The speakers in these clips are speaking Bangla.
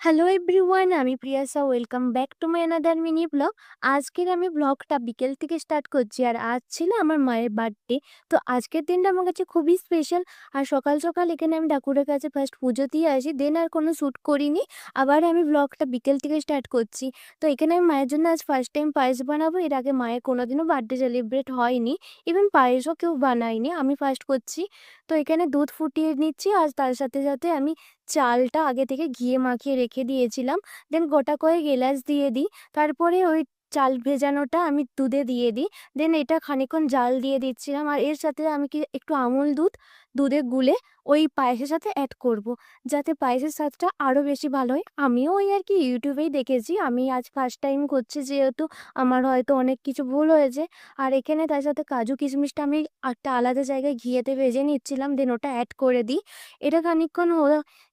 হ্যালো এভরিওয়ান, আমি Priyasa. Welcome back to my another mini blog. আজকের আমি ব্লগটা বিকেল থেকে স্টার্ট করছি, আর আজ ছিল আমার মায়ের বার্থডে। তো আজকের দিনটা আমার কাছে খুবই স্পেশাল। আর সকাল সকাল এখানে আমি ঠাকুরের কাছে ফার্স্ট পুজো দিয়ে আসি, দেন আর কোনো শ্যুট করিনি। আবার আমি ব্লগটা বিকেল থেকে স্টার্ট করছি। তো এখানে আমি মায়ের জন্য আজ ফার্স্ট টাইম পায়েস বানাবো। এর আগে মায়ের কোনোদিনও বার্থডে সেলিব্রেট হয়নি, ইভেন পায়েসও কেউ বানায়নি, আমি ফার্স্ট করছি। তো এখানে দুধ ফুটিয়ে নিচ্ছি, আর তার সাথে সাথে আমি চালটা আগে থেকে ঘিয়ে মাখিয়ে রেখে দিয়েছিলাম। দেন গোটা কয়েক এলাচ দিয়ে দিই। তারপরে ওই চাল ভেজানোটা আমি দুধে দিয়ে দিই। দেন এটা খানিকক্ষণ জাল দিয়ে দিচ্ছিলাম, আর এর সাথে আমি একটু আমুল দুধ দুধে গুলে ওই পায়েসের সাথে অ্যাড করব, যাতে পায়েসের স্বাদটা আরও বেশি ভালো হয়। আমিও ওই আর কি ইউটিউবেই দেখেছি, আমি আজ ফার্স্ট টাইম করছি যেহেতু আমার হয়তো অনেক কিছু ভুল হয়েছে। আর এখানে তার সাথে কাজু কিশমিশটা আমি একটা আলাদা জায়গায় ঘিয়েতে ভেজে নিচ্ছিলাম, দেন ওটা অ্যাড করে দিই। এটা খানিকক্ষণ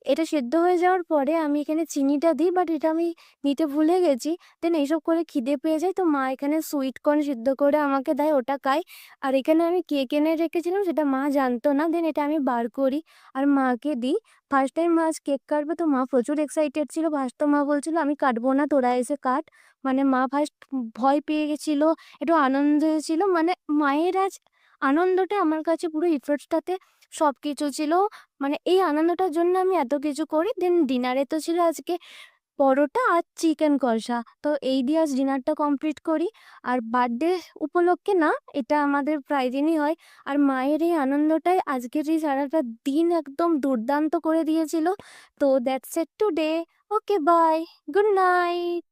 এটা সেদ্ধ হয়ে যাওয়ার পরে আমি এখানে চিনিটা দিই, বাট এটা আমি নিতে ভুলে গেছি। দেন এইসব করে খিদে পেয়ে যায়, তো মা এখানে সুইট কর্ন সিদ্ধ করে আমাকে দেয়, ওটা খাই। আর এখানে আমি কেক এনে রেখেছিলাম, সেটা মা জানতো না। দেন এটা আমি বার করি আর মাকে দিই। ফার্স্ট টাইম মা আজ কেক কাটবে, তো মা প্রচুর এক্সাইটেড ছিল। ফার্স্ট তো মা বলছিল আমি কাটবো না, তোরা এসে কাট। মানে মা ফার্স্ট ভয় পেয়ে গেছিল, একটু আনন্দ ছিল। মানে মায়ের আজ আনন্দটা আমার কাছে পুরো ইফোর্টসটাতে সব কিছু ছিল। মানে এই আনন্দটার জন্য আমি এত কিছু করি। দেন ডিনারে তো ছিল আজকে পরোটা আর চিকেন কষা। তো এই দিয়ে আজ ডিনারটা কমপ্লিট করি। আর বার্থডে উপলক্ষে না, এটা আমাদের প্রায় দিনই হয়। আর মায়ের এই আনন্দটাই আজকের এই সারাটা দিন একদম দুর্দান্ত করে দিয়েছিল। তো that's it today. Okay, bye, good night.